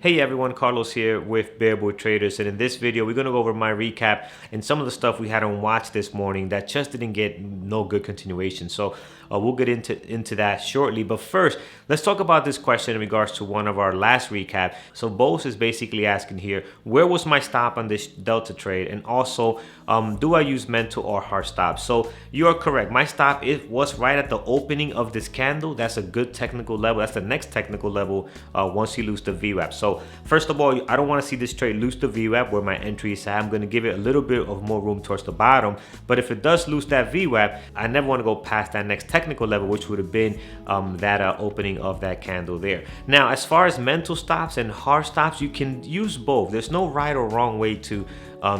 Hey everyone, Carlos here with Bearboard Traders, and in this video we're going to go over my recap and some of the stuff we had on watch this morning that just didn't get no good continuation. So we'll get into that shortly, but first let's talk about this question in regards to one of our last recap. So Bose is basically asking here, where was my stop on this Delta trade, and also do I use mental or hard stop? So you are correct, my stop was right at the opening of this candle. That's a good technical level. That's the next technical level once you lose the VWAP. So first of all, I don't want to see this trade lose the VWAP where my entry is at. I'm going to give it a little bit of more room towards the bottom, but if it does lose that VWAP, I never want to go past that next technical level, which would have been that opening of that candle there. Now, as far as mental stops and hard stops, you can use both. There's no right or wrong way to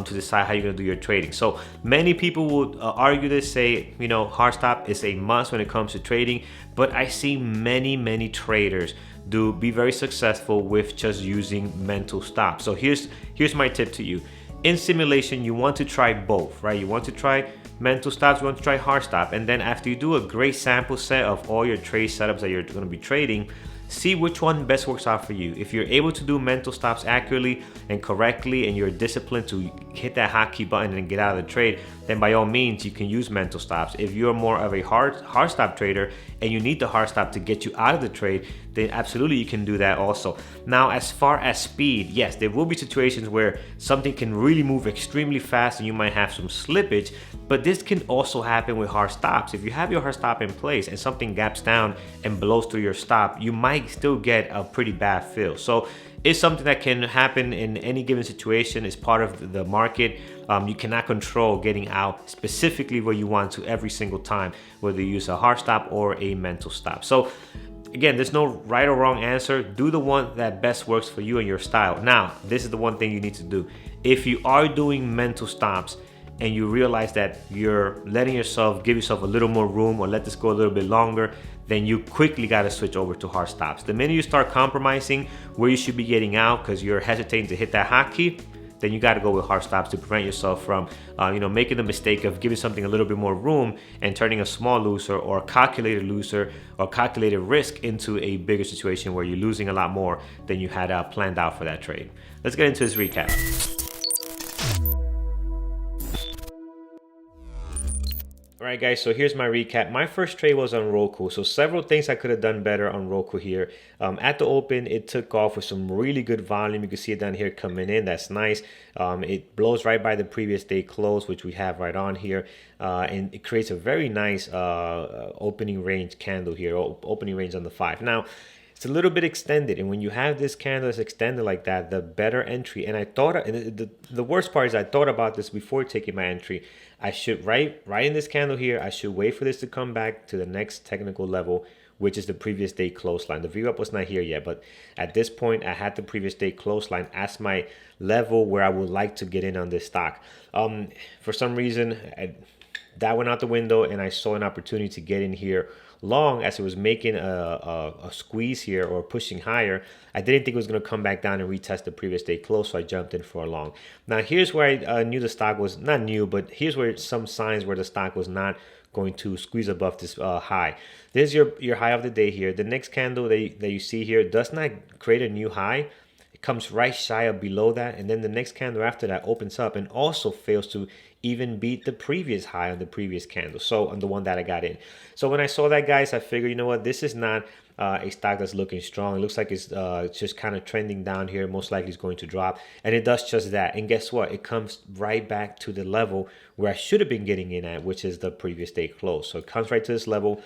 decide how you're going to do your trading. So many people will argue this, say, you know, hard stop is a must when it comes to trading, but I see many traders be very successful with just using mental stops. So here's my tip to you. In simulation, you want to try both, right? You want to try mental stops, you want to try hard stop, and then after you do a great sample set of all your trade setups that you're going to be trading, see which one best works out for you. If you're able to do mental stops accurately and correctly, and you're disciplined to hit that hotkey button and get out of the trade, then by all means you can use mental stops. If you're more of a hard stop trader and you need the hard stop to get you out of the trade, then absolutely you can do that also. Now, as far as speed, yes, there will be situations where something can really move extremely fast and you might have some slippage, but this can also happen with hard stops. If you have your hard stop in place and something gaps down and blows through your stop, you might still get a pretty bad fill. So it's something that can happen in any given situation. It's part of the market. You cannot control getting out specifically where you want to every single time, whether you use a hard stop or a mental stop. So again, there's no right or wrong answer. Do the one that best works for you and your style. Now, this is the one thing you need to do. If you are doing mental stops and you realize that you're letting give yourself a little more room or let this go a little bit longer, then you quickly got to switch over to hard stops. The minute you start compromising where you should be getting out because you're hesitating to hit that hotkey, then you got to go with hard stops to prevent yourself from making the mistake of giving something a little bit more room and turning a small loser or a calculated loser or calculated risk into a bigger situation where you're losing a lot more than you had planned out for that trade. Let's get into this recap. Alright guys, so here's my recap. My first trade was on Roku, so several things I could have done better on Roku here. At the open, it took off with some really good volume. You can see it down here coming in. That's nice. It blows right by the previous day close, which we have right on here, and it creates a very nice opening range candle here, opening range on the 5. Now, it's a little bit extended, and when you have this candle that's extended like that, the better entry. And I thought, and the worst part is I thought about this before taking my entry. I should right in this candle here, I should wait for this to come back to the next technical level, which is the previous day close line. The VWAP was not here yet, but at this point I had the previous day close line as my level where I would like to get in on this stock. For some reason, that went out the window, and I saw an opportunity to get in here long as it was making a squeeze here or pushing higher. I didn't think it was going to come back down and retest the previous day close, so I jumped in for a long. Now here's where I knew the stock was not new, but here's where some signs where the stock was not going to squeeze above this high. There's your high of the day here. The next candle that you see here does not create a new high. It comes right shy of below that, and then the next candle after that opens up and also fails to even beat the previous high on the previous candle, so on the one that I got in. So when I saw that, guys, I figured, you know what, this is not a stock that's looking strong. It looks like it's just kind of trending down here. Most likely it's going to drop, and it does just that. And guess what? It comes right back to the level where I should have been getting in at, which is the previous day close. So it comes right to this level.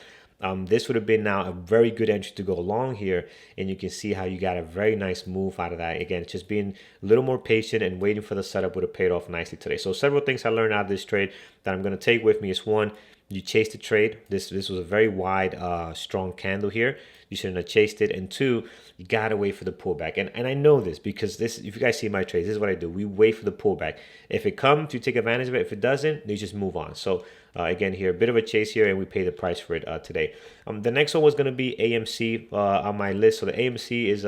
This would have been now a very good entry to go long here, and you can see how you got a very nice move out of that. Again, it's just being a little more patient and waiting for the setup would have paid off nicely today. So several things I learned out of this trade that I'm going to take with me is, one, you chase the trade. This was a very wide, strong candle here. You shouldn't have chased it. And two, you gotta wait for the pullback. And I know this because if you guys see my trades, this is what I do. We wait for the pullback. If it comes, you take advantage of it. If it doesn't, you just move on. So Again here, a bit of a chase here, and we pay the price for it today. The next one was going to be AMC on my list. So the AMC is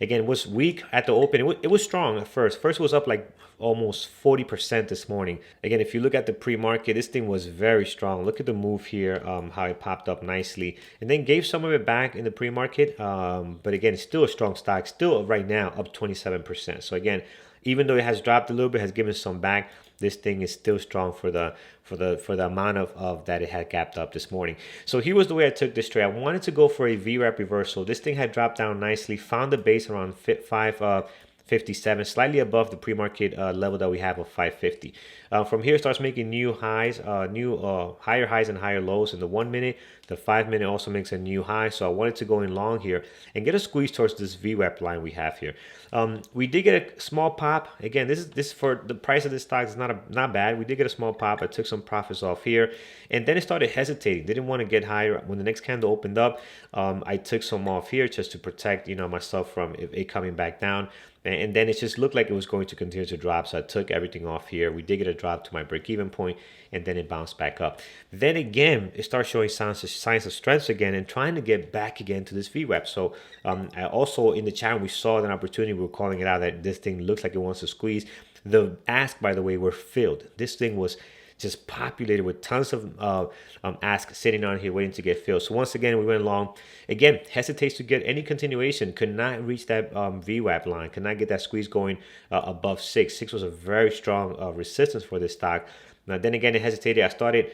again, was weak at the open. It was strong at first. First it was up like almost 40% this morning. Again, if you look at the pre-market, this thing was very strong. Look at the move here, how it popped up nicely, and then gave some of it back in the pre-market. But again, it's still a strong stock, still right now up 27%. So again, even though it has dropped a little bit, has given some back, this thing is still strong for the amount of that it had gapped up this morning. So here was the way I took this trade. I wanted to go for a VWAP reversal. This thing had dropped down nicely, found the base around 557, slightly above the pre-market level that we have of 550. From here, it starts making new highs, higher highs and higher lows in the 1 minute. The 5 minute also makes a new high. So I wanted to go in long here and get a squeeze towards this VWAP line we have here. We did get a small pop. Again, this for the price of this stock is not bad. We did get a small pop. I took some profits off here, and then it started hesitating. Didn't want to get higher. When the next candle opened up, I took some off here just to protect myself from it coming back down. And then it just looked like it was going to continue to drop, so I took everything off here. We did get a drop to my break-even point, and then it bounced back up. Then again, it starts showing signs of strength again and trying to get back again to this VWAP. So I also, in the channel, we saw an opportunity. We were calling it out that this thing looks like it wants to squeeze. The ask, by the way, were filled. This thing was just populated with tons of ask sitting on here waiting to get filled. So once again, we went long. Again, hesitates to get any continuation. Could not reach that VWAP line. Could not get that squeeze going above 6. 6 was a very strong resistance for this stock. Now, then again, it hesitated. I started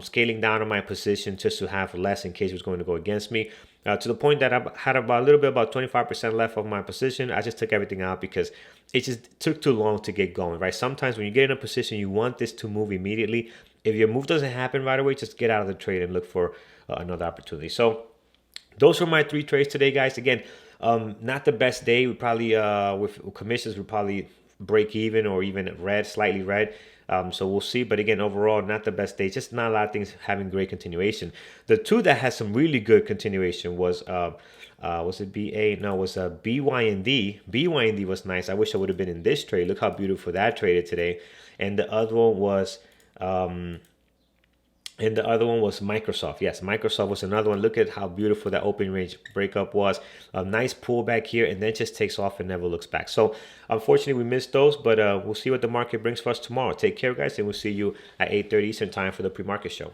scaling down on my position just to have less in case it was going to go against me. To the point that I had about a little bit, about 25% left of my position. I just took everything out because it just took too long to get going, right? Sometimes when you get in a position, you want this to move immediately. If your move doesn't happen right away, just get out of the trade and look for another opportunity. So those were my 3 trades today, guys. Again, not the best day. We probably, with commissions, we probably break even or even red, slightly red. So we'll see. But again, overall, not the best day. Just not a lot of things having great continuation. The 2 that had some really good continuation was it BA? No, it was BYND. BYND was nice. I wish I would have been in this trade. Look how beautiful that traded today. And the other one was Microsoft. Yes, Microsoft was another one. Look at how beautiful that open range breakup was. A nice pullback here, and then just takes off and never looks back. So unfortunately, we missed those, but we'll see what the market brings for us tomorrow. Take care, guys, and we'll see you at 8:30 Eastern time for the pre-market show.